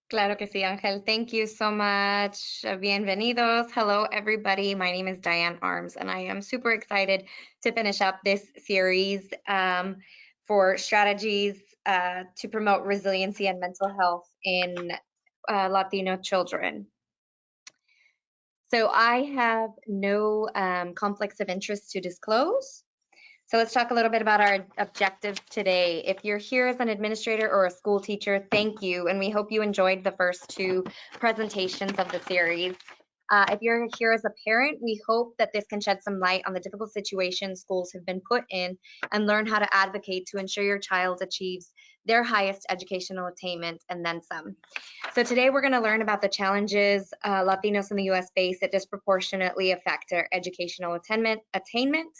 Claro que sí, Ángel. Thank you so much. Bienvenidos. Hello, everybody. My name is Diane Arms, and I am super excited to finish up this series for strategies to promote resiliency and mental health in Latino children. So I have no conflicts of interest to disclose. So let's talk a little bit about our objective today. If you're here as an administrator or a school teacher, thank you, and we hope you enjoyed the first two presentations of the series. If you're here as a parent, we hope that this can shed some light on the difficult situations schools have been put in and learn how to advocate to ensure your child achieves their highest educational attainment and then some. So today we're going to learn about the challenges Latinos in the U.S. face that disproportionately affect their educational attainment.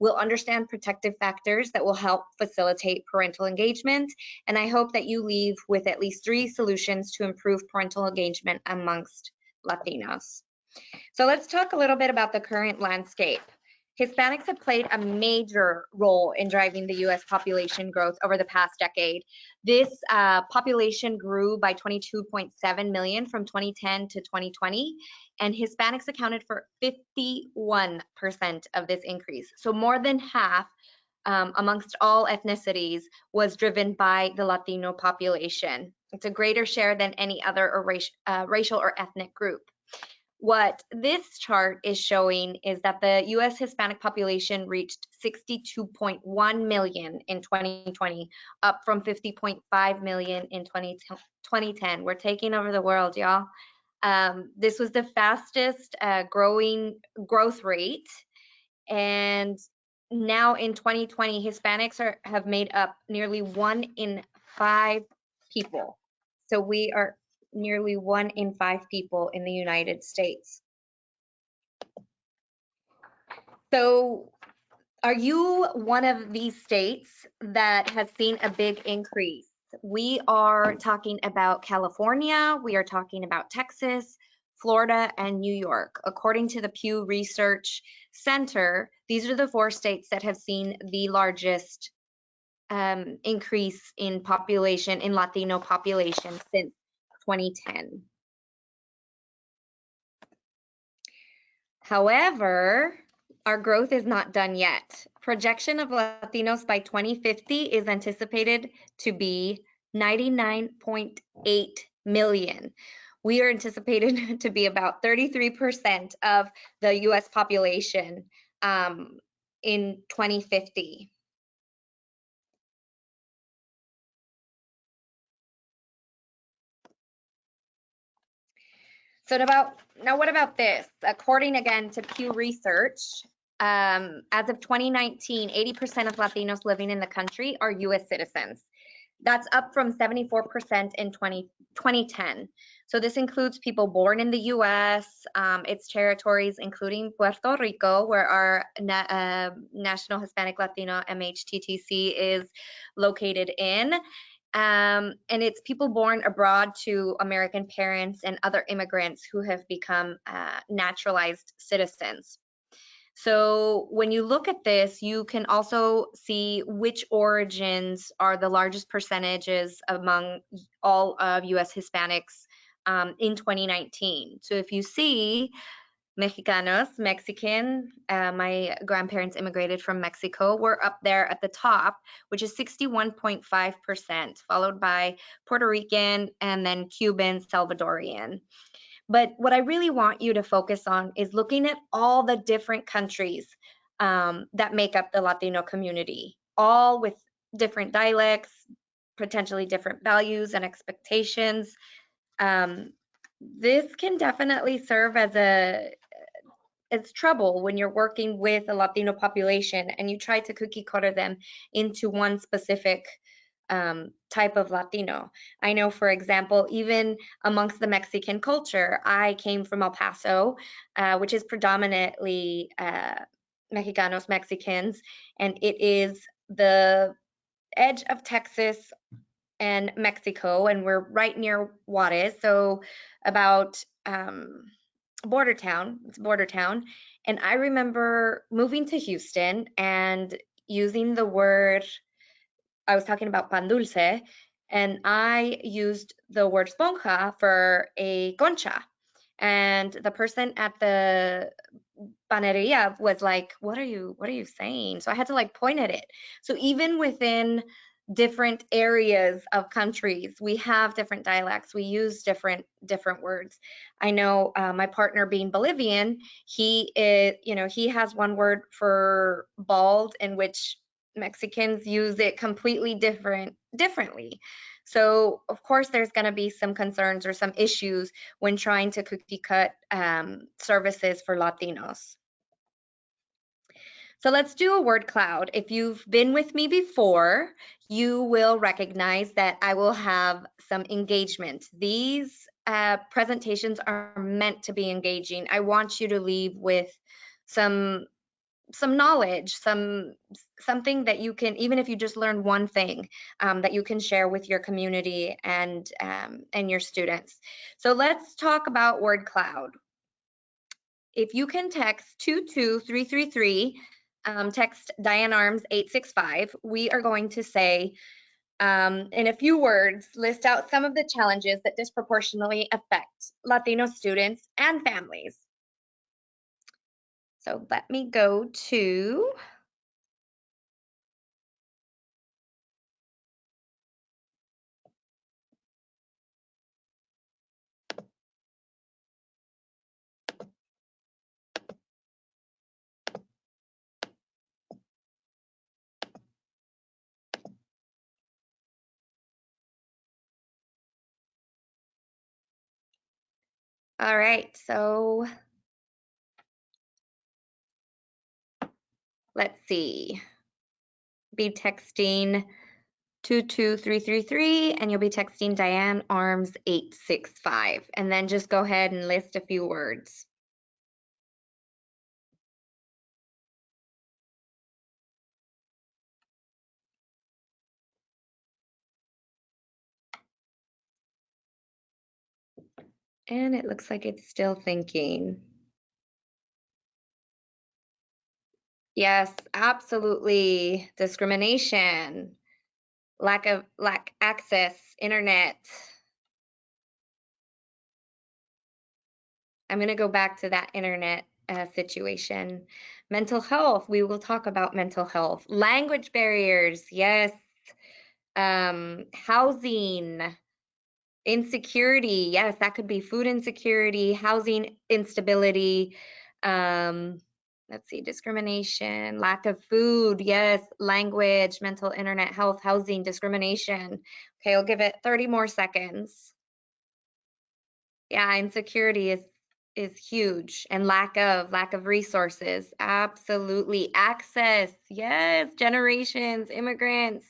We'll understand protective factors that will help facilitate parental engagement, and I hope that you leave with at least 3 solutions to improve parental engagement amongst Latinos. So let's talk a little bit about the current landscape. Hispanics have played a major role in driving the U.S. population growth over the past decade. This population grew by 22.7 million from 2010 to 2020, and Hispanics accounted for 51% of this increase. So more than half amongst all ethnicities was driven by the Latino population. It's a greater share than any other racial or ethnic group. What this chart is showing is that the U.S. Hispanic population reached 62.1 million in 2020, up from 50.5 million in 2010. We're taking over the world, y'all. This was the fastest growth rate, and now in 2020, Hispanics have made up nearly 1 in 5 people. So we are nearly 1 in 5 people in the United States. So are you one of these states that has seen a big increase? We are talking about California, we are talking about Texas, Florida, and New York. According to the Pew Research Center, these are the 4 states that have seen the largest increase in population, in Latino population since 2010. However, our growth is not done yet. Projection of Latinos by 2050 is anticipated to be 99.8 million. We are anticipated to be about 33% of the US population in 2050. So now what about this? According again to Pew Research, as of 2019, 80% of Latinos living in the country are US citizens. That's up from 74% in 2010. So this includes people born in the US, its territories, including Puerto Rico, where our National Hispanic Latino MHTTC is located in. And it's people born abroad to American parents and other immigrants who have become naturalized citizens. So when you look at this, you can also see which origins are the largest percentages among all of US Hispanics in 2019. So if you see Mexicanos, Mexican, my grandparents immigrated from Mexico, we're up there at the top, which is 61.5%, followed by Puerto Rican and then Cuban, Salvadorian. But what I really want you to focus on is looking at all the different countries that make up the Latino community, all with different dialects, potentially different values and expectations. This can definitely serve as trouble when you're working with a Latino population and you try to cookie cutter them into one specific type of Latino. I know, for example, even amongst the Mexican culture, I came from El Paso, which is predominantly Mexicanos, Mexicans, and it is the edge of Texas and Mexico, and we're right near Juarez, so about border town. It's a border town. And I remember moving to Houston and using the word, I was talking about pan dulce, and I used the word esponja for a concha. And the person at the panaderia was like, what are you saying? So I had to like point at it. So even within different areas of countries, we have different dialects. We use different words. I know my partner being Bolivian, he is, he has one word for bald in which Mexicans use it completely differently. So of course there's going to be some concerns or some issues when trying to cookie cut services for Latinos. So let's do a word cloud. If you've been with me before, you will recognize that I will have some engagement. These presentations are meant to be engaging. I want you to leave with some knowledge, something that you can, even if you just learn one thing, that you can share with your community and your students. So let's talk about word cloud. If you can text 22333, text Diane Arms 865, we are going to say, in a few words, list out some of the challenges that disproportionately affect Latino students and families. So let me go to all right, so let's see. Be texting 22333 and you'll be texting Diane Arms 865, and then just go ahead and list a few words. And it looks like it's still thinking. Yes, absolutely. Discrimination, lack access, internet. I'm going to go back to that internet situation. Mental health, we will talk about mental health. Language barriers, yes. Housing, insecurity, yes, that could be food insecurity, housing instability. Let's see, discrimination, lack of food, yes, language, mental, internet, health, housing, discrimination. Okay, I'll give it 30 more seconds. Yeah, insecurity is huge, and lack of resources, absolutely. Access, yes, generations, immigrants,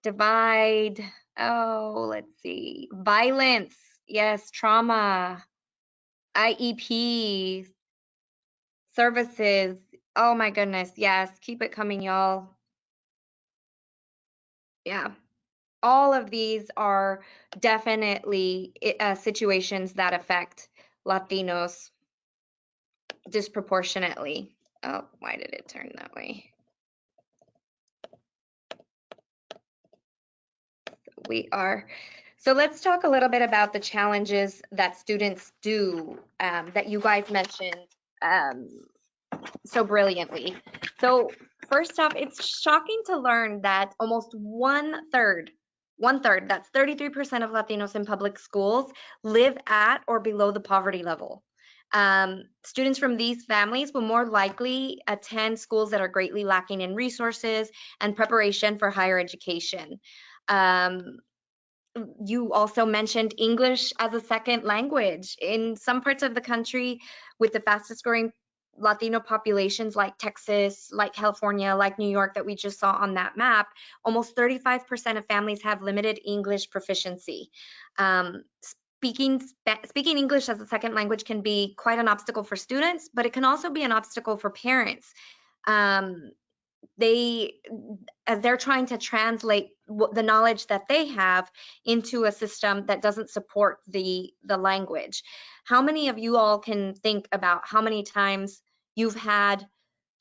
divide. Oh, let's see. Violence, yes, trauma, IEP, services. Oh my goodness, yes, keep it coming, y'all. Yeah, all of these are definitely situations that affect Latinos disproportionately. Oh, why did it turn that way? So let's talk a little bit about the challenges that students do that you guys mentioned so brilliantly. So first off, it's shocking to learn that almost one third, that's 33% of Latinos in public schools live at or below the poverty level. Students from these families will more likely attend schools that are greatly lacking in resources and preparation for higher education. You also mentioned English as a second language. In some parts of the country with the fastest growing Latino populations like Texas, like California, like New York that we just saw on that map, almost 35% of families have limited English proficiency. Speaking English as a second language can be quite an obstacle for students, but it can also be an obstacle for parents. As they're trying to translate the knowledge that they have into a system that doesn't support the language. How many of you all can think about how many times you've had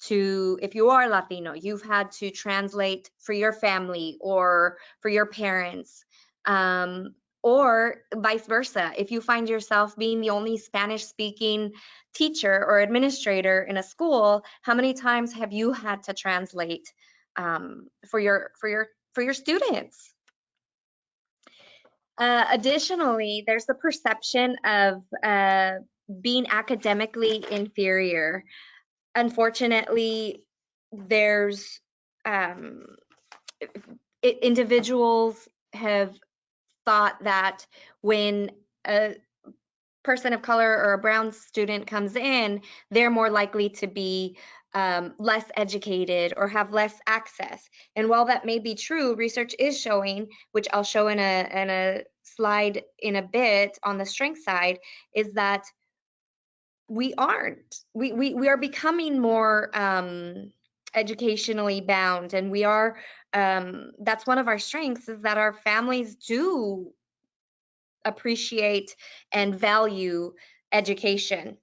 to, if you are Latino, you've had to translate for your family or for your parents Or vice versa. If you find yourself being the only Spanish-speaking teacher or administrator in a school, how many times have you had to translate for your students? Additionally, there's the perception of being academically inferior. Unfortunately, there's individuals have thought that when a person of color or a brown student comes in, they're more likely to be less educated or have less access. And while that may be true, research is showing, which I'll show in a slide in a bit on the strength side, is that we aren't. We are becoming more educationally bound, and we are. That's one of our strengths, is that our families do appreciate and value education.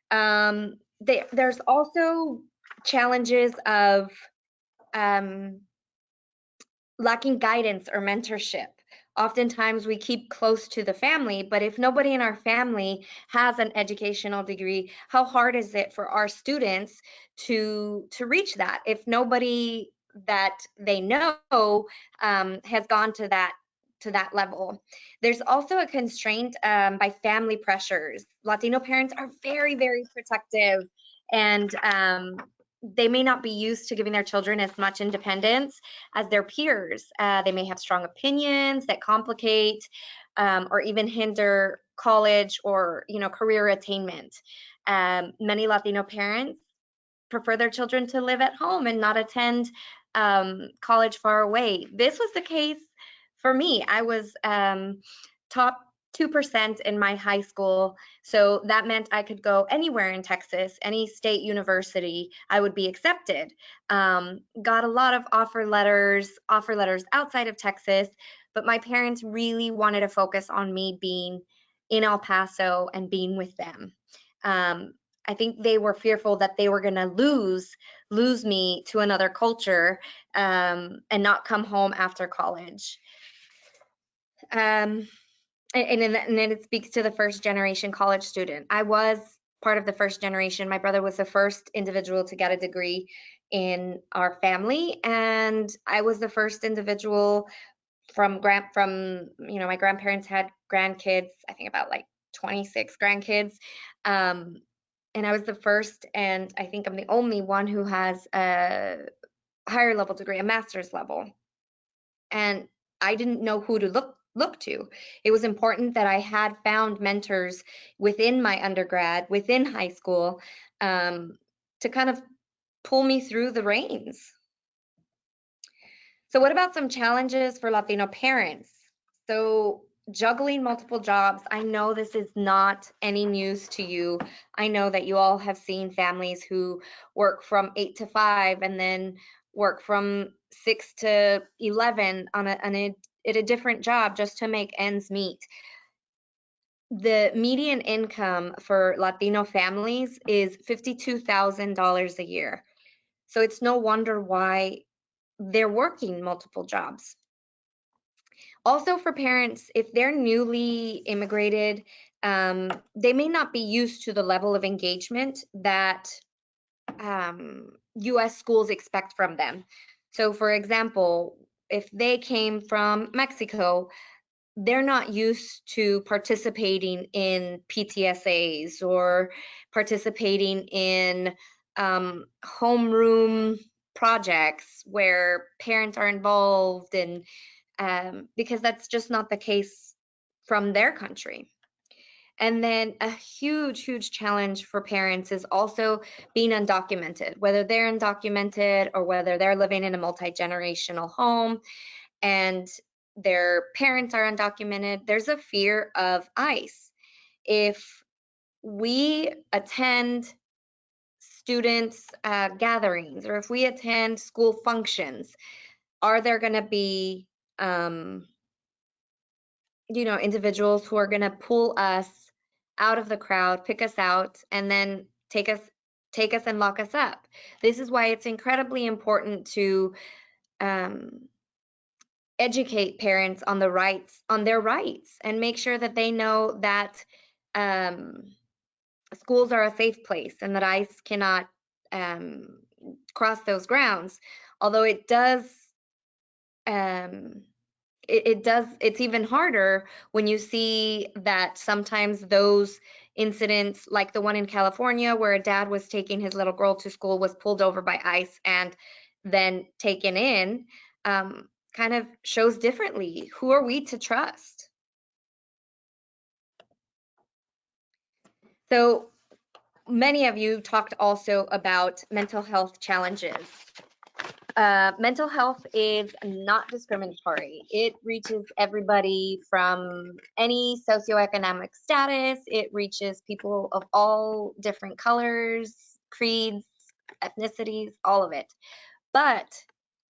There's also challenges of lacking guidance or mentorship. Oftentimes we keep close to the family, but if nobody in our family has an educational degree, how hard is it for our students to reach that if nobody that they know has gone to that level? There's also a constraint by family pressures. Latino parents are very, very protective, and they may not be used to giving their children as much independence as their peers. They may have strong opinions that complicate or even hinder college or career attainment. Many Latino parents prefer their children to live at home and not attend college far away. This was the case for me. I was top 2% in my high school, so that meant I could go anywhere in Texas, any state university, I would be accepted. Got a lot of offer letters outside of Texas, but my parents really wanted to focus on me being in El Paso and being with them. I think they were fearful that they were going to lose me to another culture and not come home after college. And then it speaks to the first generation college student. I was part of the first generation. My brother was the first individual to get a degree in our family, and I was the first individual from my grandparents had grandkids, I think about like 26 grandkids. And I was the first, and I think I'm the only one who has a higher level degree, a master's level. And I didn't know who to look to. It was important that I had found mentors within my undergrad, within high school, to kind of pull me through the reins. So what about some challenges for Latino parents? So juggling multiple jobs. I know this is not any news to you. I know that you all have seen families who work from 8 to 5 and then work from 6 to 11 at a different job just to make ends meet. The median income for Latino families is $52,000 a year. So it's no wonder why they're working multiple jobs. Also, for parents, if they're newly immigrated, they may not be used to the level of engagement that US schools expect from them. So, for example, if they came from Mexico, they're not used to participating in PTSAs or participating in homeroom projects where parents are involved, and because that's just not the case from their country. And then a huge, huge challenge for parents is also being undocumented, whether they're undocumented or whether they're living in a multi-generational home and their parents are undocumented. There's a fear of ICE. If we attend students' gatherings, or if we attend school functions, are there going to be individuals who are going to pull us out of the crowd, pick us out, and then take us and lock us up? This is why it's incredibly important to educate parents on their rights, and make sure that they know that schools are a safe place and that ICE cannot cross those grounds. Although it does, it's even harder when you see that sometimes those incidents, like the one in California where a dad was taking his little girl to school, was pulled over by ICE and then taken in, kind of shows differently. Who are we to trust? So many of you talked also about mental health challenges. Mental health is not discriminatory. It reaches everybody from any socioeconomic status. It reaches people of all different colors, creeds, ethnicities, all of it. But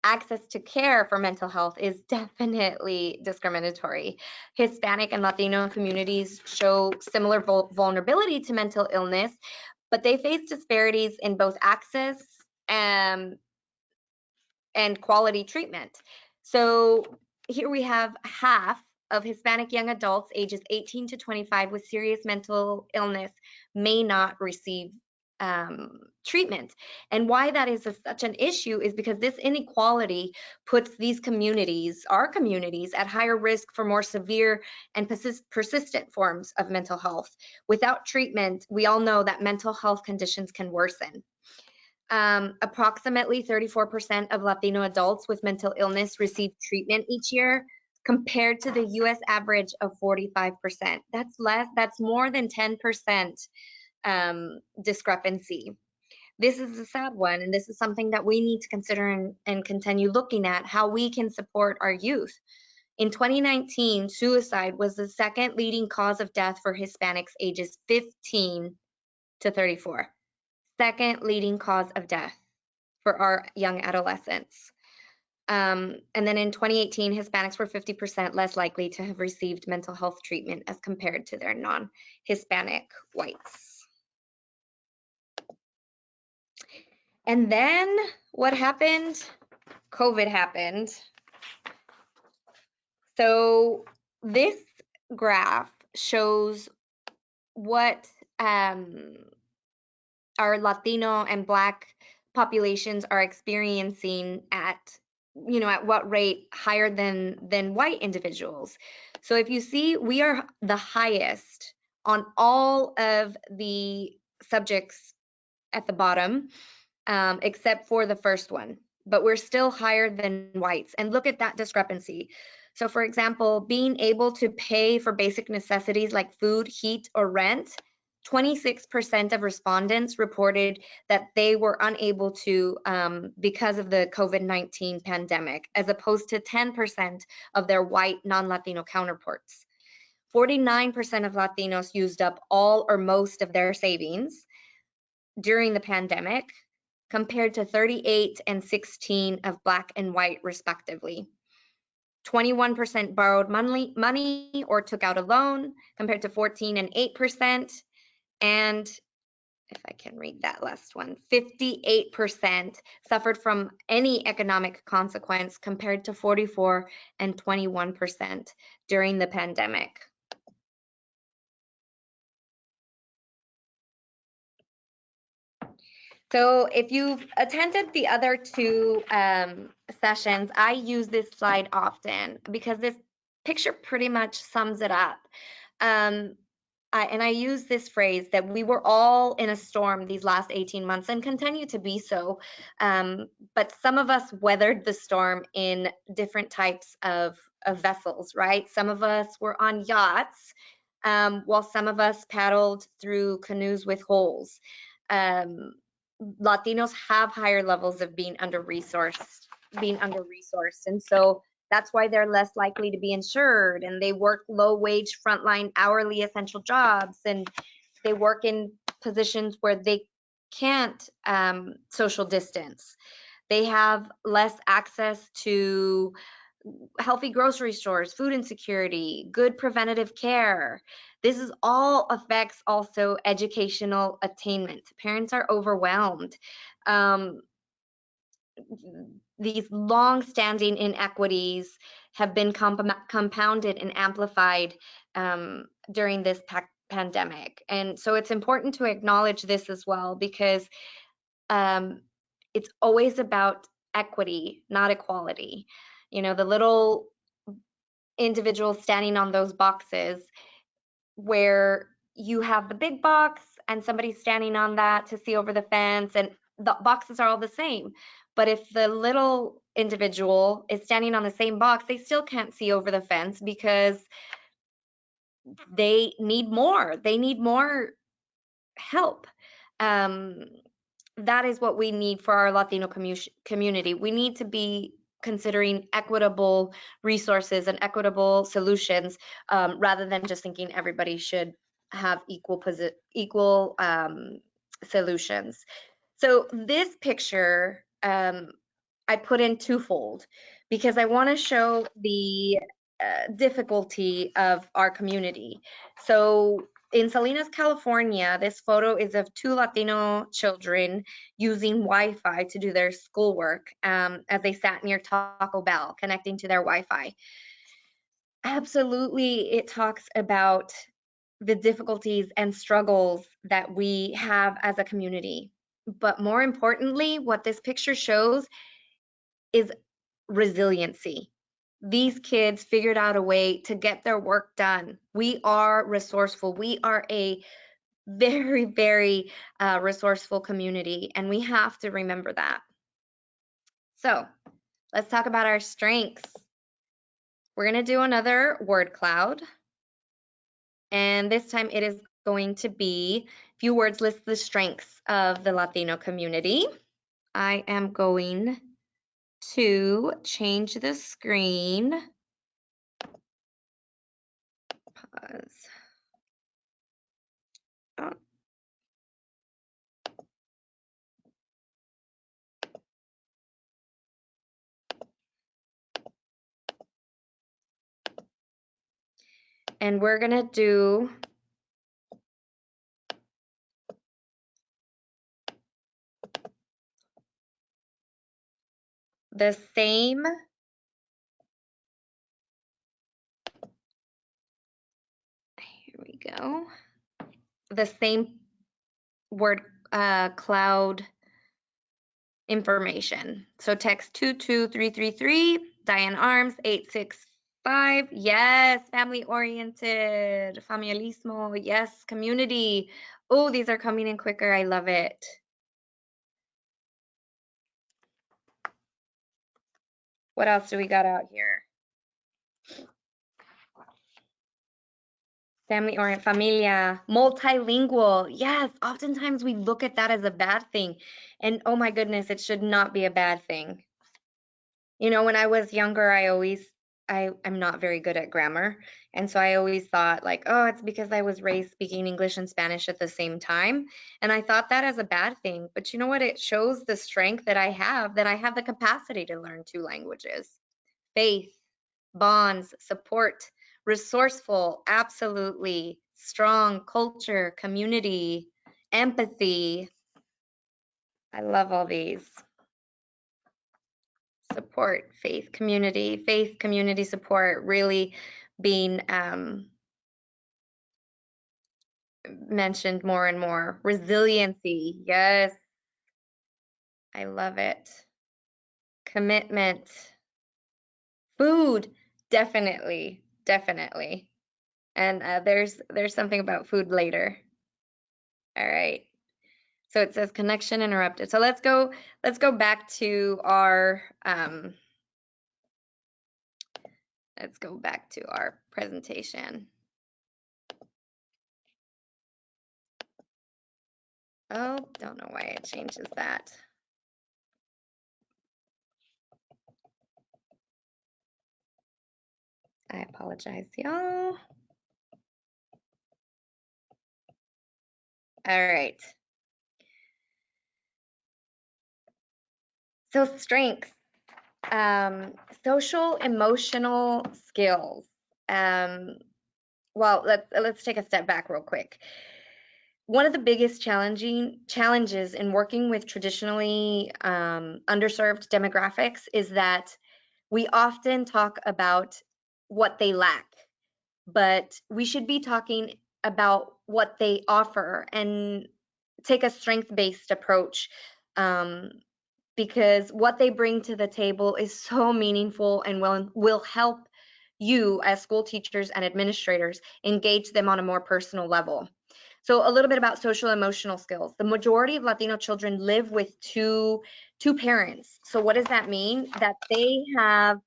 access to care for mental health is definitely discriminatory. Hispanic and Latino communities show similar vulnerability to mental illness, but they face disparities in both access and quality treatment. So here we have half of Hispanic young adults ages 18 to 25 with serious mental illness may not receive treatment. And why that is such an issue is because this inequality puts these communities, our communities, at higher risk for more severe and persistent forms of mental health. Without treatment, we all know that mental health conditions can worsen. Approximately 34% of Latino adults with mental illness receive treatment each year, compared to the US average of 45%. That's more than 10% discrepancy. This is a sad one, and this is something that we need to consider and continue looking at how we can support our youth. In 2019, suicide was the second leading cause of death for Hispanics ages 15 to 34. Second leading cause of death for our young adolescents. And then in 2018, Hispanics were 50% less likely to have received mental health treatment as compared to their non-Hispanic whites. And then what happened? COVID happened. So this graph shows what our Latino and Black populations are experiencing at what rate higher than white individuals. So if you see, we are the highest on all of the subjects at the bottom, except for the first one, but we're still higher than whites. And look at that discrepancy. So for example, being able to pay for basic necessities like food, heat, or rent, 26% of respondents reported that they were unable to because of the COVID-19 pandemic, as opposed to 10% of their white non-Latino counterparts. 49% of Latinos used up all or most of their savings during the pandemic, compared to 38 and 16 of Black and white respectively. 21% borrowed money or took out a loan, compared to 14 and 8%. And if I can read that last one, 58% suffered from any economic consequence, compared to 44 and 21% during the pandemic. So if you've attended the other two sessions, I use this slide often because this picture pretty much sums it up. And I use this phrase that we were all in a storm these last 18 months and continue to be so. But some of us weathered the storm in different types of vessels, right? Some of us were on yachts, while some of us paddled through canoes with holes. Latinos have higher levels of being under-resourced, and so that's why they're less likely to be insured, and they work low-wage, frontline, hourly, essential jobs, and they work in positions where they can't social distance. They have less access to healthy grocery stores, food insecurity, good preventative care. This is all affects also educational attainment. Parents are overwhelmed. These long-standing inequities have been compounded and amplified during this pandemic. And so it's important to acknowledge this as well, because it's always about equity, not equality. You know, the little individuals standing on those boxes where you have the big box and somebody's standing on that to see over the fence, and the boxes are all the same. But if the little individual is standing on the same box, they still can't see over the fence because they need more. They need more help. That is what we need for our Latino community. We need to be considering equitable resources and equitable solutions, rather than just thinking everybody should have equal solutions. So this picture I put in twofold, because I want to show the difficulty of our community. So in Salinas, California, this photo is of two Latino children using Wi-Fi to do their schoolwork, as they sat near Taco Bell, connecting to their Wi-Fi. Absolutely, it talks about the difficulties and struggles that we have as a community. But more importantly, what this picture shows is resiliency. These kids figured out a way to get their work done. We are resourceful. We are a very, very resourceful community, and we have to remember that. So let's talk about our strengths. We're going to do another word cloud, and this time it is going to be few words list the strengths of the Latino community. I am going to change the screen. Pause. Oh. And we're gonna do the same. Here we go. The same word cloud information. So text 22333, Diane Arms 865. Yes, family oriented, familismo. Yes, community. Oh, these are coming in quicker. I love it. What else do we got out here? Family orient, familia, multilingual. Yes, oftentimes we look at that as a bad thing. And oh my goodness, it should not be a bad thing. You know, when I was younger, I'm not very good at grammar. And so I always thought like, oh, it's because I was raised speaking English and Spanish at the same time. And I thought that as a bad thing. But you know what? It shows the strength that I have the capacity to learn two languages. Faith, bonds, support, resourceful, absolutely, strong, culture, community, empathy. I love all these. Support, faith, community support, really being mentioned more and more. Resiliency, yes, I love it. Commitment, food, definitely, definitely. And there's something about food later. All right. So it says connection interrupted. So let's go back to our presentation. Oh, don't know why it changes that. I apologize, y'all. All right. So strengths, social emotional skills. Well, let's take a step back real quick. One of the biggest challenges in working with traditionally underserved demographics is that We often talk about what they lack, but we should be talking about what they offer and take a strength-based approach, because what they bring to the table is so meaningful and will help you as school teachers and administrators engage them on a more personal level. So a little bit about social emotional skills. The majority of Latino children live with two parents. So what does that mean? That they have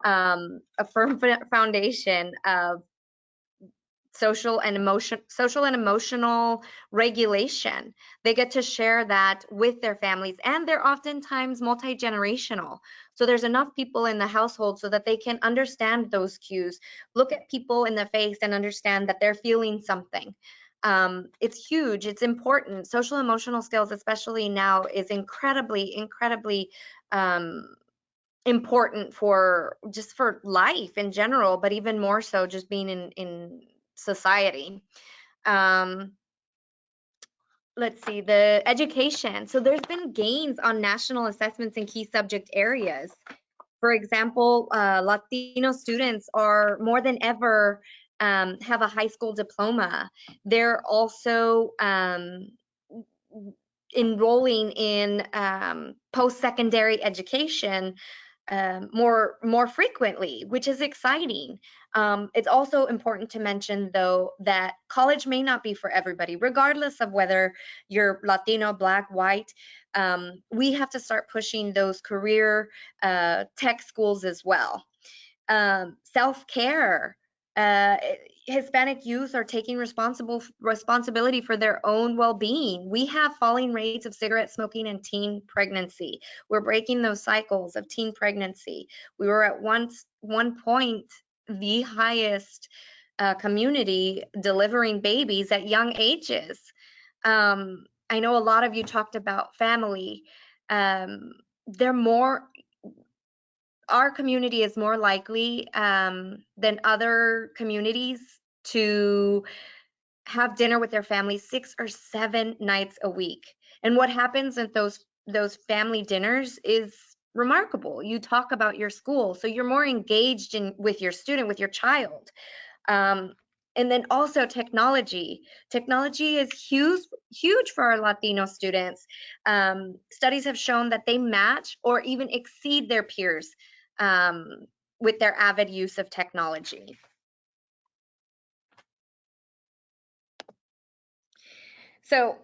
a firm foundation of social and emotional regulation. They get to share that with their families, and they're oftentimes multi-generational. So there's enough people in the household so that they can understand those cues, look at people in the face and understand that they're feeling something. It's huge. It's important. Social emotional skills, especially now, is incredibly important for just for life in general, but even more so just being in society. Um, let's see, the education. So there's been gains on national assessments in key subject areas. For example, Latino students are more than ever have a high school diploma. They're also enrolling in post-secondary education more frequently, which is exciting. It's also important to mention, though, that college may not be for everybody, regardless of whether you're Latino, Black, white. We have to start pushing those career tech schools as well. Self-care. Uh, Hispanic youth are taking responsibility for their own well-being. We have falling rates of cigarette smoking and teen pregnancy. We're breaking those cycles of teen pregnancy. We were at one point the highest community delivering babies at young ages. I know a lot of you talked about family. They're more Our community is more likely than other communities to have dinner with their family 6 or 7 nights a week. And what happens at those family dinners is remarkable. You talk about your school, so you're more engaged with your student, with your child. Um, and then also technology. Technology is huge for our Latino students. Studies have shown that they match or even exceed their peers with their avid use of technology. So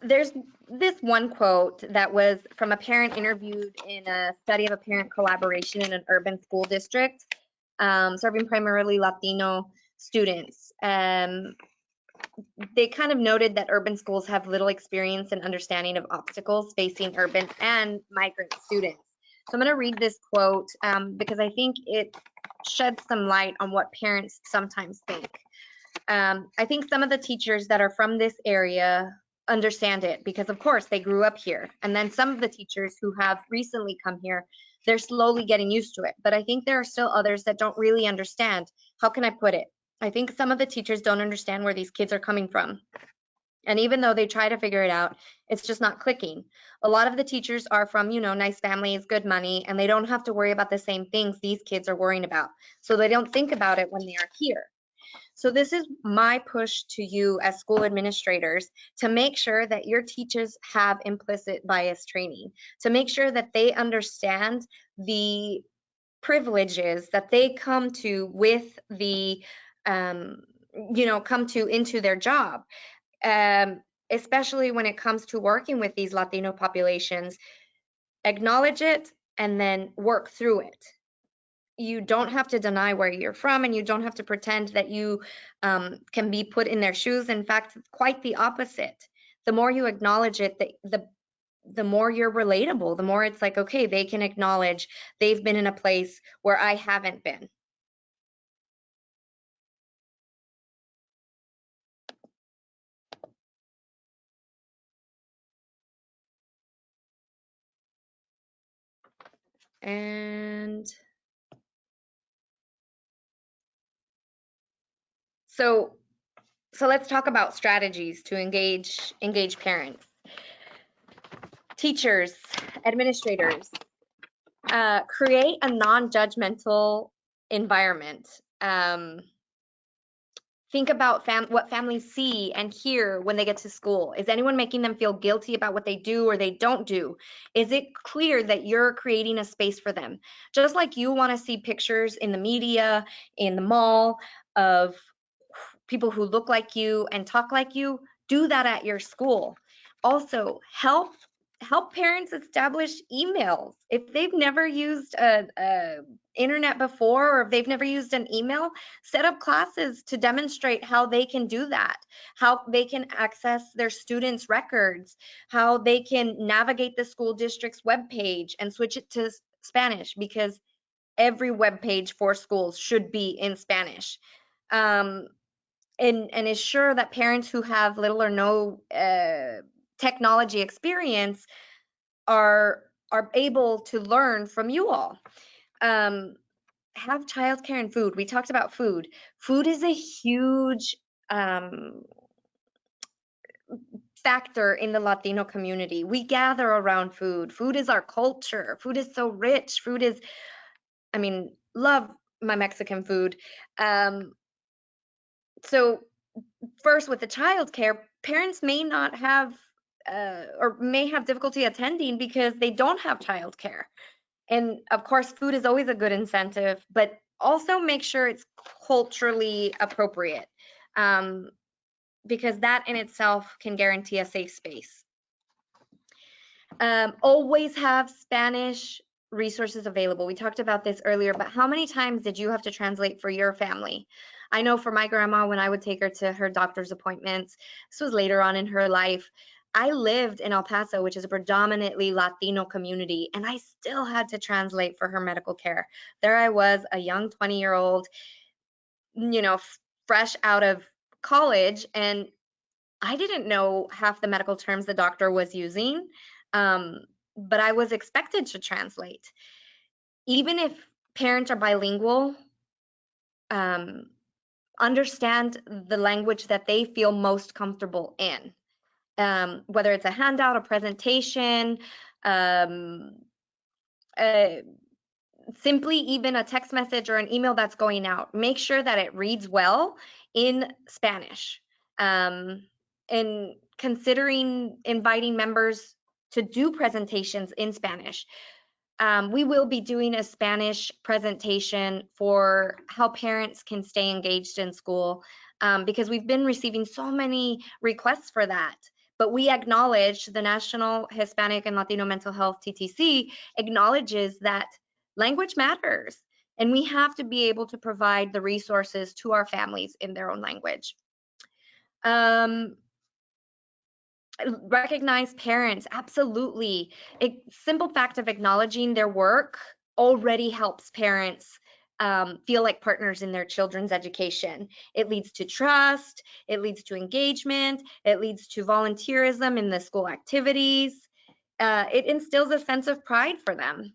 there's this one quote that was from a parent interviewed in a study of a parent collaboration in an urban school district, serving primarily Latino students. They kind of noted that urban schools have little experience and understanding of obstacles facing urban and migrant students. So I'm going to read this quote because I think it sheds some light on what parents sometimes think. I think some of the teachers that are from this area understand it because, of course, they grew up here. And then some of the teachers who have recently come here, they're slowly getting used to it. But I think there are still others that don't really understand. How can I put it? I think some of the teachers don't understand where these kids are coming from. And even though they try to figure it out, it's just not clicking. A lot of the teachers are from, nice families, good money, and they don't have to worry about the same things these kids are worrying about. So they don't think about it when they are here. So this is my push to you as school administrators to make sure that your teachers have implicit bias training, to make sure that they understand the privileges that they come to with the come to into their job, especially when it comes to working with these Latino populations. Acknowledge it and then work through it. You don't have to deny where you're from, and you don't have to pretend that you can be put in their shoes. In fact, quite the opposite. The more you acknowledge it, the more you're relatable, the more it's like, okay, they can acknowledge they've been in a place where I haven't been. And so let's talk about strategies to engage parents, teachers, administrators. Create a non-judgmental environment. Think about what families see and hear when they get to school. Is anyone making them feel guilty about what they do or they don't do? Is it clear that you're creating a space for them? Just like you want to see pictures in the media, in the mall, of people who look like you and talk like you, do that at your school. Also, help parents establish emails. If they've never used a internet before, or if they've never used an email, set up classes to demonstrate how they can do that, how they can access their students' records, how they can navigate the school district's webpage and switch it to Spanish, because every webpage for schools should be in Spanish. And ensure that parents who have little or no technology experience are able to learn from you all. Have childcare and food. We talked about food. Food is a huge factor in the Latino community. We gather around food. Food is our culture. Food is so rich. Food is, I mean, love my Mexican food. So first, with the childcare, parents may not have or may have difficulty attending because they don't have childcare. And of course, food is always a good incentive, but also make sure it's culturally appropriate, because that in itself can guarantee a safe space. Always have Spanish resources available. We talked about this earlier, but how many times did you have to translate for your family? I know for my grandma, when I would take her to her doctor's appointments, this was later on in her life, I lived in El Paso, which is a predominantly Latino community, and I still had to translate for her medical care. There I was, a young 20-year-old, you know, fresh out of college, and I didn't know half the medical terms the doctor was using, but I was expected to translate. Even if parents are bilingual, understand the language that they feel most comfortable in. Whether it's a handout, a presentation, simply even a text message or an email that's going out, make sure that it reads well in Spanish. And considering inviting members to do presentations in Spanish. We will be doing a Spanish presentation for how parents can stay engaged in school, because we've been receiving so many requests for that. But we acknowledge, the National Hispanic and Latino Mental Health TTC acknowledges that language matters, and we have to be able to provide the resources to our families in their own language. Recognize parents, absolutely. A simple fact of acknowledging their work already helps parents feel like partners in their children's education. It leads to trust, it leads to engagement, it leads to volunteerism in the school activities. It instills a sense of pride for them.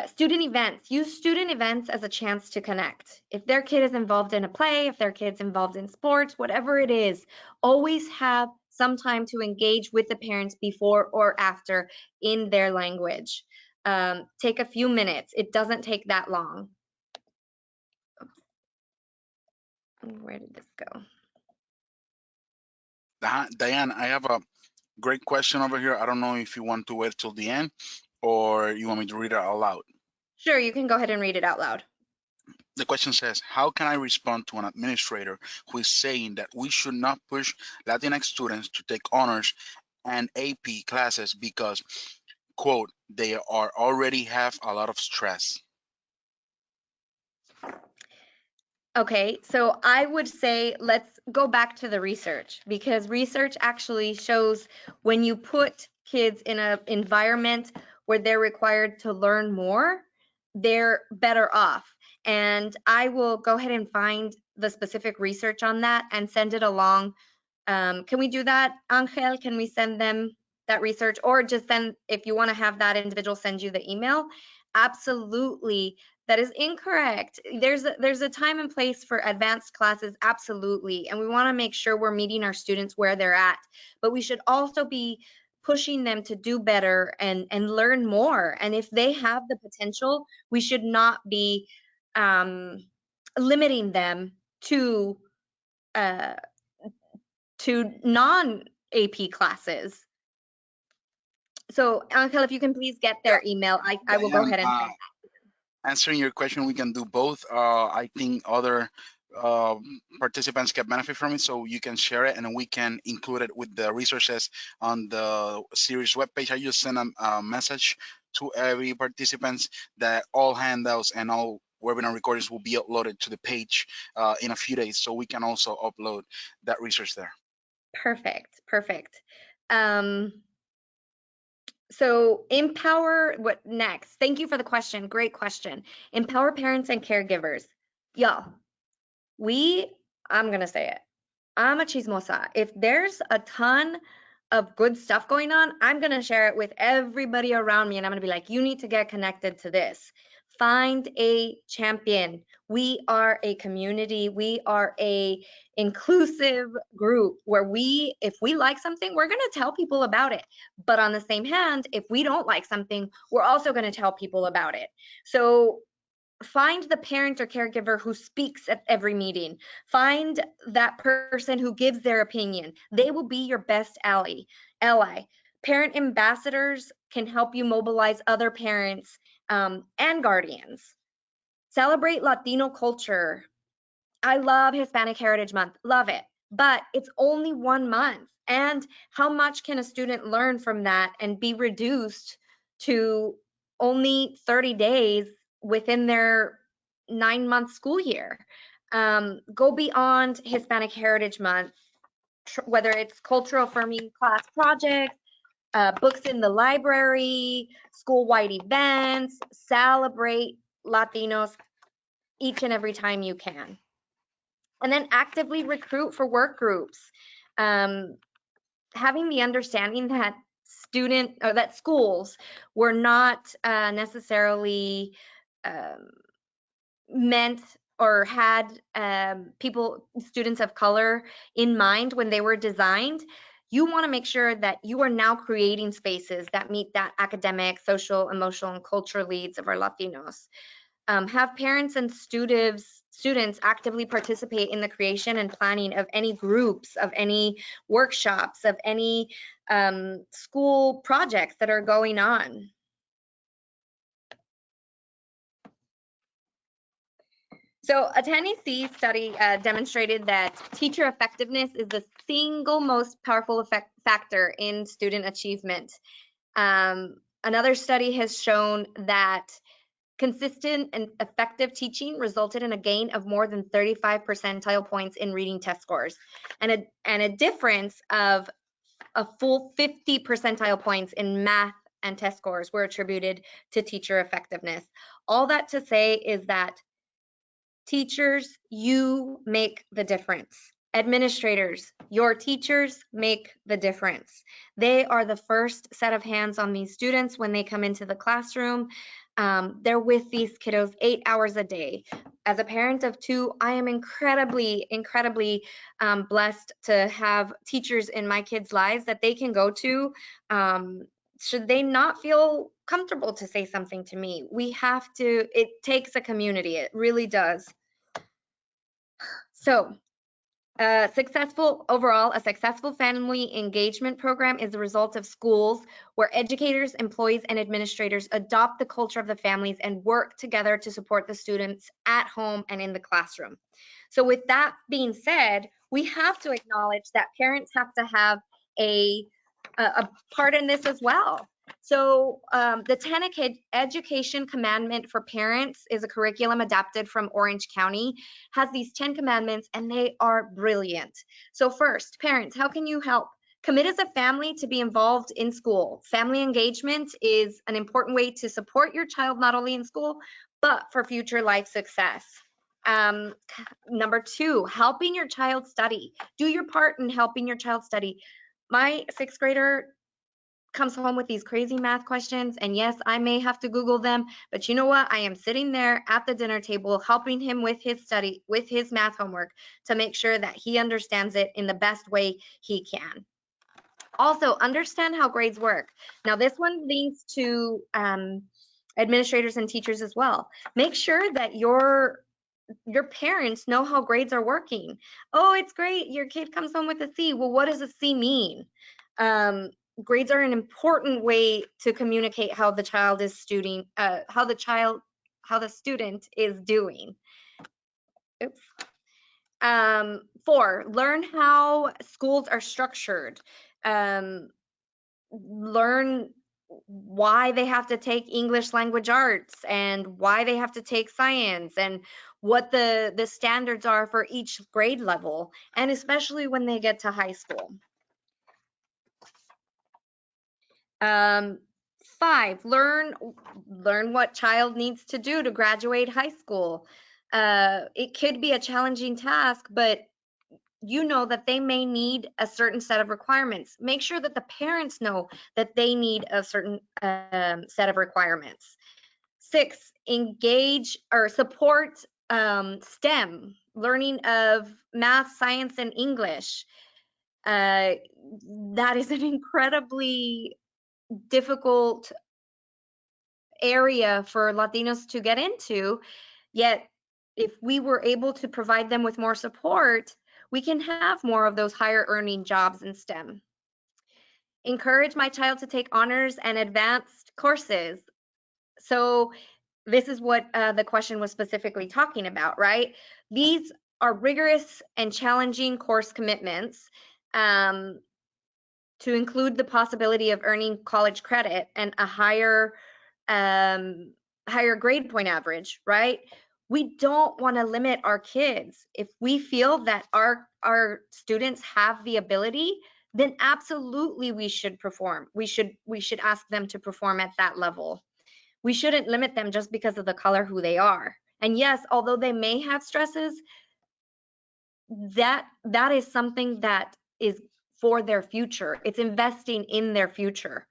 Student events. Use student events as a chance to connect. If their kid is involved in a play, if their kid's involved in sports, whatever it is, always have some time to engage with the parents before or after in their language. Take a few minutes. It doesn't take that long. Where did this go? Diane, I have a great question over here. I don't know if you want to wait till the end or you want me to read it out loud. Sure, you can go ahead and read it out loud. The question says, how can I respond to an administrator who is saying that we should not push Latinx students to take honors and AP classes because, quote, they are already have a lot of stress? Okay, so I would say let's go back to the research, because research actually shows when you put kids in an environment where they're required to learn more, they're better off. And I will go ahead and find the specific research on that and send it along. Can we do that, Angel? Can we send them that research, or just send, if you want to have that individual send you the email? Absolutely. That is incorrect. There's a time and place for advanced classes, absolutely. And we want to make sure we're meeting our students where they're at. But we should also be pushing them to do better and learn more. And if they have the potential, we should not be limiting them to non-AP classes. So Angel, if you can please get their email, I will go Diane, ahead and send. answering your question, we can do both. I think other uh, participants can benefit from it, so you can share it and we can include it with the resources on the series webpage. I just sent a message to every participants that all handouts and all webinar recordings will be uploaded to the page in a few days, so we can also upload that research there. Perfect, perfect. So empower, what next? Thank you for the question. Great question. Empower parents and caregivers. Y'all, I'm going to say it. I'm a chismosa. If there's a ton of good stuff going on, I'm going to share it with everybody around me. And I'm going to be like, you need to get connected to this. Find a champion. We are a community. We are a inclusive group where if we like something, we're going to tell people about it. But on the same hand, if we don't like something, we're also going to tell people about it. So find the parent or caregiver who speaks at every meeting. Find that person who gives their opinion. They will be your best ally. Parent ambassadors can help you mobilize other parents and guardians. Celebrate Latino culture. I love Hispanic Heritage Month, love it, but it's only 1 month. And how much can a student learn from that and be reduced to only 30 days within their 9-month school year? Go beyond Hispanic Heritage Month, whether it's cultural affirming class projects, books in the library, school-wide events. Celebrate Latinos each and every time you can. And then actively recruit for work groups. Having the understanding that that schools were not necessarily meant or had students of color in mind when they were designed. You want to make sure that you are now creating spaces that meet that academic, social, emotional, and cultural needs of our Latinos. Have parents and students actively participate in the creation and planning of any groups, of any workshops, of any school projects that are going on. So a Tennessee study demonstrated that teacher effectiveness is the single most powerful factor in student achievement. Another study has shown that consistent and effective teaching resulted in a gain of more than 35 percentile points in reading test scores, and a difference of a full 50 percentile points in math and test scores were attributed to teacher effectiveness. All that to say is that teachers, you make the difference. Administrators, your teachers make the difference. They are the first set of hands on these students when they come into the classroom. They're with these kiddos 8 hours a day. As a parent of 2, I am incredibly blessed to have teachers in my kids' lives that they can go to should they not feel comfortable to say something to me. It takes a community, it really does. So a successful family engagement program is the result of schools where educators, employees, and administrators adopt the culture of the families and work together to support the students at home and in the classroom. So with that being said, we have to acknowledge that parents have to have a part in this as well. So the 10 Education Commandment for Parents is a curriculum adapted from Orange County, has these 10 commandments, and they are brilliant. So first, parents, how can you help? Commit as a family to be involved in school. Family engagement is an important way to support your child, not only in school, but for future life success. Number 2, helping your child study. Do your part in helping your child study. My 6th grader comes home with these crazy math questions, and yes, I may have to Google them, but you know what? I am sitting there at the dinner table helping him with his study, with his math homework, to make sure that he understands it in the best way he can. Also, understand how grades work. Now, this one links to administrators and teachers as well. Make sure that your parents know how grades are working. Oh, it's great. Your kid comes home with a C. Well, what does a C mean? Grades are an important way to communicate how the child is studying, how the student is doing. Oops. 4, learn how schools are structured. Learn why they have to take English language arts and why they have to take science and what the standards are for each grade level, and especially when they get to high school. 5, learn what child needs to do to graduate high school. It could be a challenging task, but you know that they may need a certain set of requirements. Make sure that the parents know that they need a certain set of requirements. 6, engage or support STEM, learning of math, science, and English. That is an incredibly difficult area for Latinos to get into, yet if we were able to provide them with more support, we can have more of those higher earning jobs in STEM. Encourage my child to take honors and advanced courses. So this is what the question was specifically talking about, right? These are rigorous and challenging course commitments to include the possibility of earning college credit and a higher grade point average, right? We don't want to limit our kids. If we feel that our students have the ability, then absolutely we should perform. We should ask them to perform at that level. We shouldn't limit them just because of the color who they are. And yes, although they may have stresses, that is something that is for their future. It's investing in their future.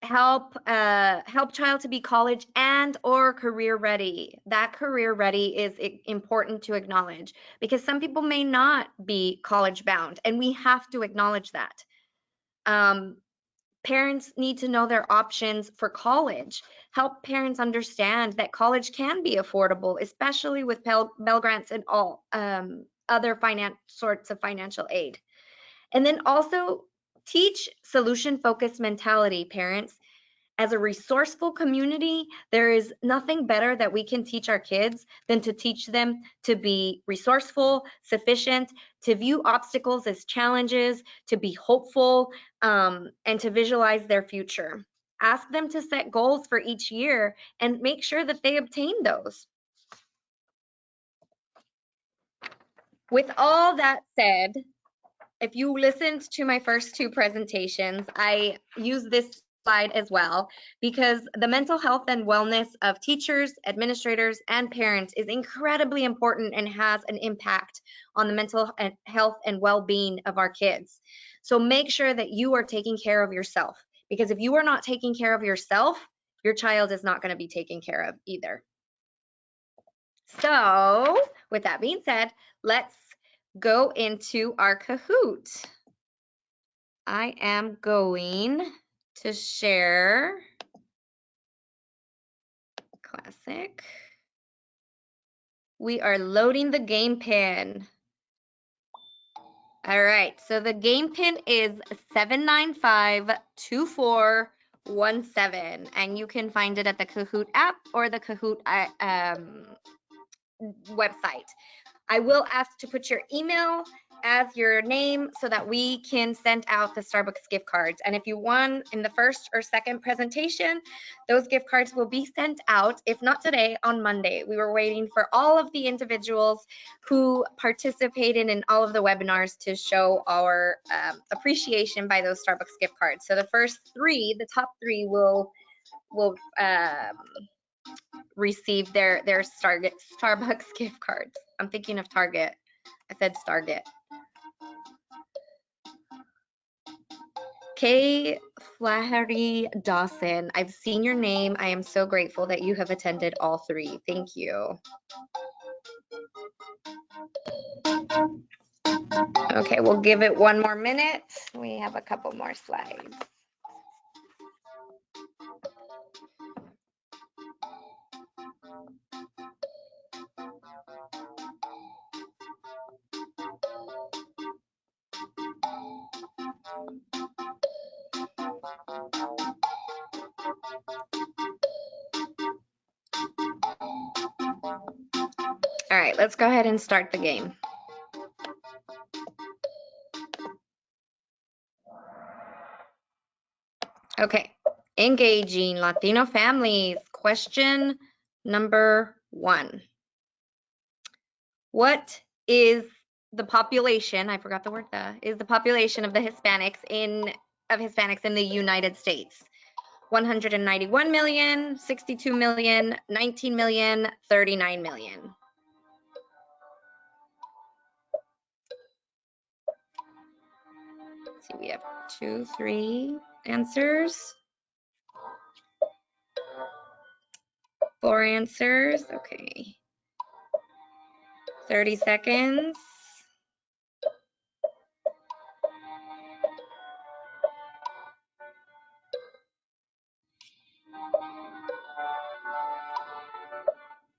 Help child to be college and or career ready. That career ready is important to acknowledge because some people may not be college bound, and we have to acknowledge that. Parents need to know their options for college. Help parents understand that college can be affordable, especially with Pell Grants and all other sorts of financial aid. And then also teach solution-focused mentality, parents. As a resourceful community, there is nothing better that we can teach our kids than to teach them to be resourceful, sufficient, to view obstacles as challenges, to be hopeful, and to visualize their future. Ask them to set goals for each year and make sure that they obtain those. With all that said, if you listened to my first 2 presentations, I use this slide as well because the mental health and wellness of teachers, administrators, and parents is incredibly important and has an impact on the mental health and well-being of our kids. So make sure that you are taking care of yourself, because if you are not taking care of yourself, your child is not going to be taken care of either. So with that being said, let's go into our Kahoot. I am going to share classic. We are loading the game pin. All right, so the game pin is 7952417, and you can find it at the Kahoot app or the Kahoot website. I will ask to put your email as your name so that we can send out the Starbucks gift cards. And if you won in the first or second presentation, those gift cards will be sent out, if not today, on Monday. We were waiting for all of the individuals who participated in all of the webinars to show our appreciation by those Starbucks gift cards. So the first 3, the top 3 will receive their Starbucks gift cards. I'm thinking of Target. I said Starget. Kay Flaherty Dawson, I've seen your name. I am so grateful that you have attended all 3. Thank you. Okay, we'll give it one more minute. We have a couple more slides. All right, let's go ahead and start the game. Okay, engaging Latino families. Question number 1. What is the population, I forgot the word is the population of the Hispanics in the United States? 191 million, 62 million, 19 million, 39 million. Let's see, we have 2, 3 answers. 4 answers. Okay. 30 seconds.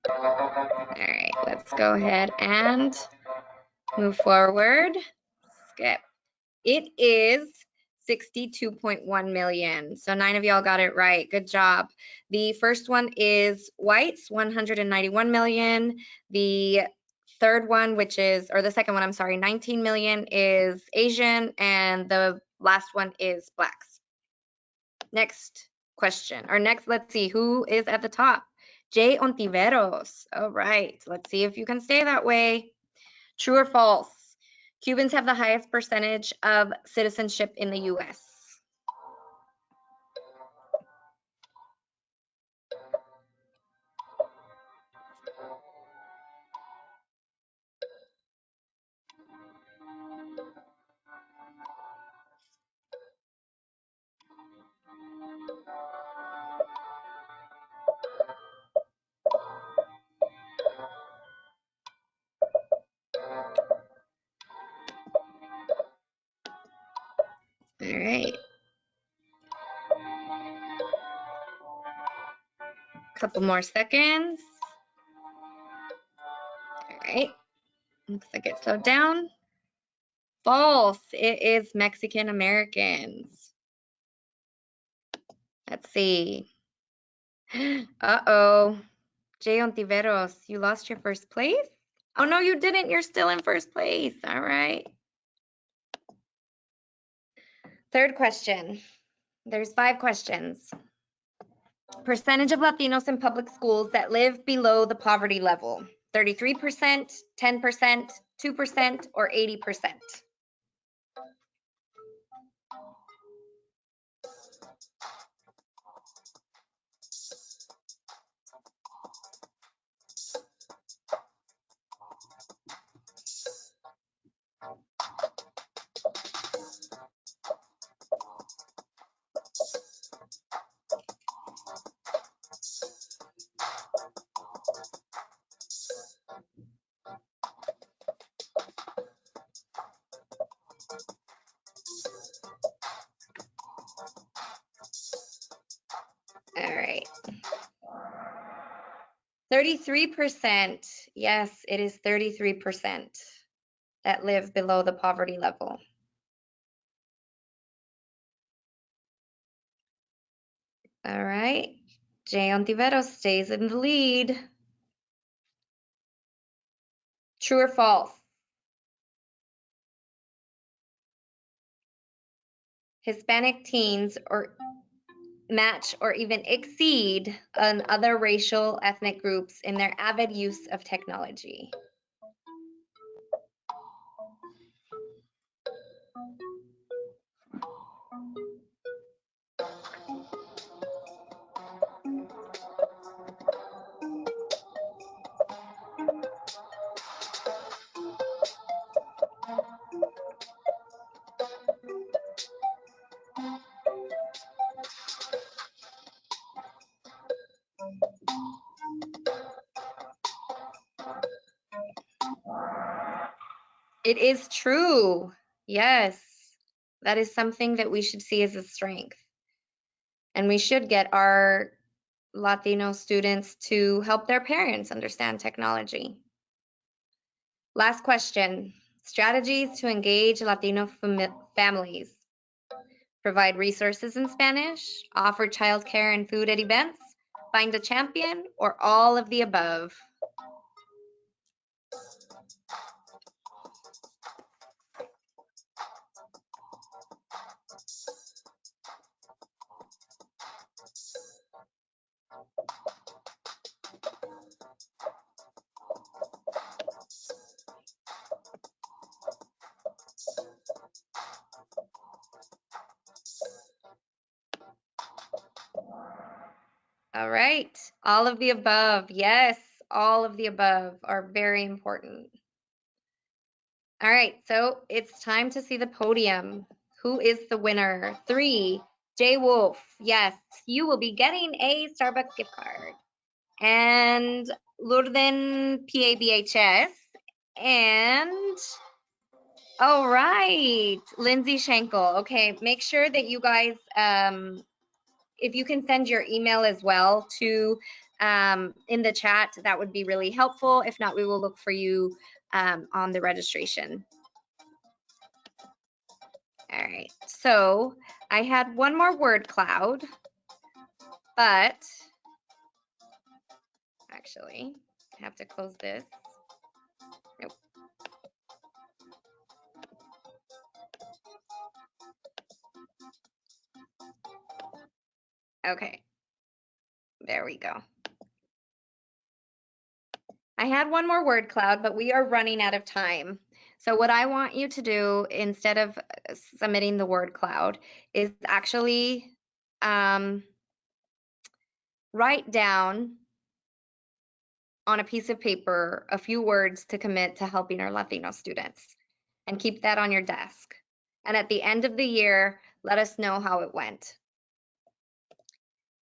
All right, let's go ahead and move forward. Skip. It is 62.1 million. So 9 of y'all got it right. Good job. The first one is whites, 191 million. The third one, the second one, I'm sorry, 19 million is Asian, and the last one is blacks. Next question, or next, let's see, who is at the top? Jay Ontiveros. All right, let's see if you can stay that way. True or false? Cubans have the highest percentage of citizenship in the US. All right. Couple more seconds. All right. Looks like it slowed down. False. It is Mexican Americans. Let's see. Uh-oh. Jay Ontiveros, you lost your first place? Oh, no, you didn't. You're still in first place. All right. Third question. There's 5 questions. Percentage of Latinos in public schools that live below the poverty level. 33%, 10%, 2%, or 80%. All right. 33%. Yes, it is 33% that live below the poverty level. All right. Jay Ontiveros stays in the lead. True or false? Hispanic teens match or even exceed other racial ethnic groups in their avid use of technology. It is true. Yes. That is something that we should see as a strength. And we should get our Latino students to help their parents understand technology. Last question. Strategies to engage Latino families. Provide resources in Spanish, offer childcare and food at events, find a champion, or all of the above. All right, all of the above. Yes, all of the above are very important. All right, so it's time to see the podium. Who is the winner? 3, Jay Wolf. Yes, you will be getting a Starbucks gift card. And Lourden PABHS. And all right, Lindsay Schenkel. Okay, make sure that you guys, if you can send your email as well to in the chat, that would be really helpful. If not, we will look for you on the registration. All right, so I had one more word cloud, but actually, I have to close this. Nope. Okay, there we go. I had one more word cloud, but we are running out of time. So what I want you to do instead of submitting the word cloud is actually write down on a piece of paper a few words to commit to helping our Latino students and keep that on your desk. And at the end of the year, let us know how it went.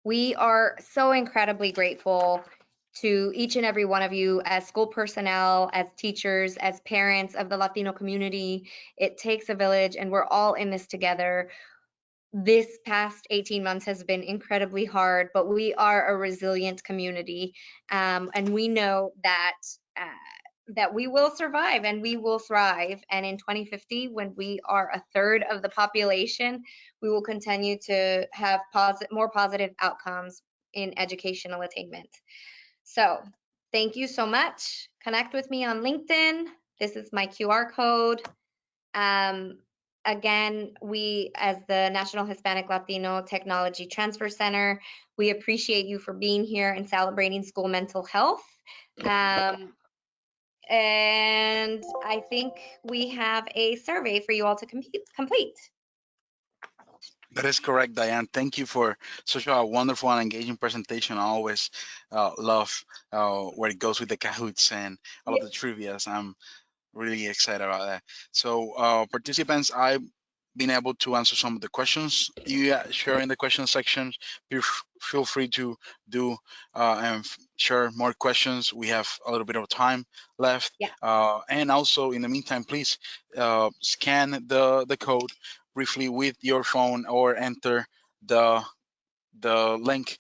We are so incredibly grateful to each and every one of you as school personnel, as teachers, as parents of the Latino community. It takes a village and we're all in this together. This past 18 months has been incredibly hard, but we are a resilient community. And we know that that we will survive and we will thrive. And in 2050, when we are a third of the population, we will continue to have more positive outcomes in educational attainment. So thank you so much. Connect with me on LinkedIn. This is my QR code. Again, we, as the National Hispanic Latino Technology Transfer Center, we appreciate you for being here and celebrating school mental health. And I think we have a survey for you all to complete. That is correct, Diane. Thank you for such a wonderful and engaging presentation. I always love where it goes with the Kahoots and all of the trivias. I'm really excited about that. So, participants, I've been able to answer some of the questions you share in the question section. Feel free to do and share more questions. We have a little bit of time left. Yeah. And also, in the meantime, please scan the code briefly with your phone or enter the link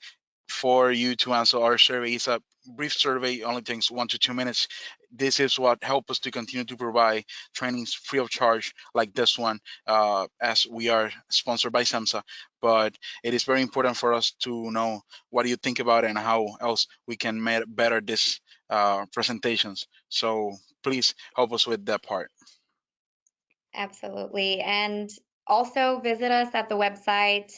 for you to answer our survey. It's a brief survey, only takes 1 to 2 minutes. This is what helps us to continue to provide trainings free of charge like this one, as we are sponsored by SEMSA. But it is very important for us to know what do you think about it and how else we can make better this presentations. So please help us with that part. Absolutely. And also visit us at the website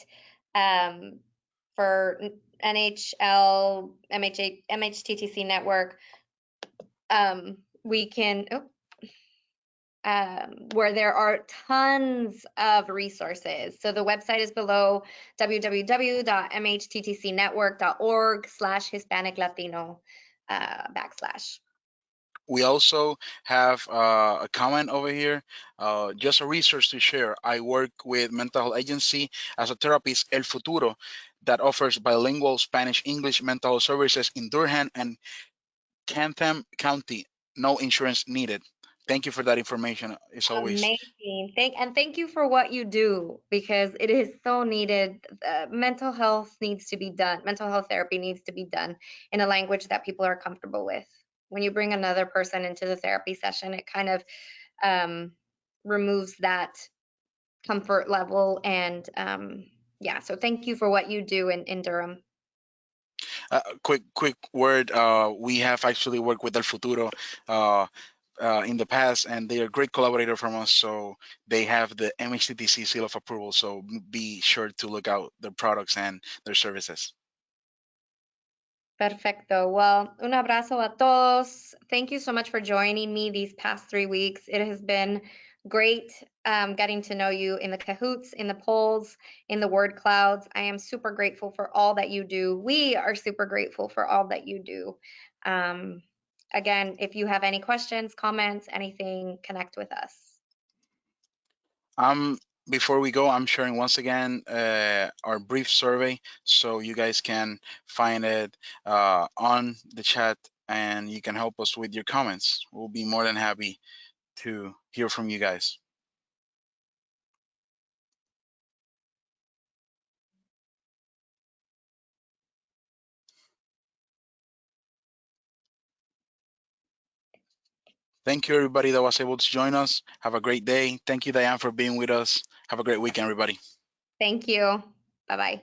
for NHL, MHTTC network. We can, where there are tons of resources. So the website is below, www.mhttcnetwork.org/Hispanic Latino /. We also have a comment over here, just a research to share. I work with mental health agency as a therapist, El Futuro, that offers bilingual Spanish-English mental health services in Durham and Cantham County. No insurance needed. Thank you for that information. It's always Amazing. Thank you for what you do because it is so needed. Mental health needs to be done. Mental health therapy needs to be done in a language that people are comfortable with. When you bring another person into the therapy session, it kind of um, removes that comfort level. And yeah, so thank you for what you do in Durham. quick word. We have actually worked with El Futuro uh, in the past, and they are a great collaborator from us. So they have the MHTTC seal of approval. So be sure to look out their products and their services. Perfecto. Well, un abrazo a todos. Thank you so much for joining me these past 3 weeks. It has been great getting to know you in the Kahoots, in the polls, in the word clouds. I am super grateful for all that you do. We are super grateful for all that you do. Again, if you have any questions, comments, anything, connect with us. Um, Before we go, I'm sharing once again our brief survey, so you guys can find it on the chat, and you can help us with your comments. We'll be more than happy to hear from you guys. Thank you, everybody that was able to join us. Have a great day. Thank you, Diane, for being with us. Have a great weekend, everybody. Thank you. Bye bye.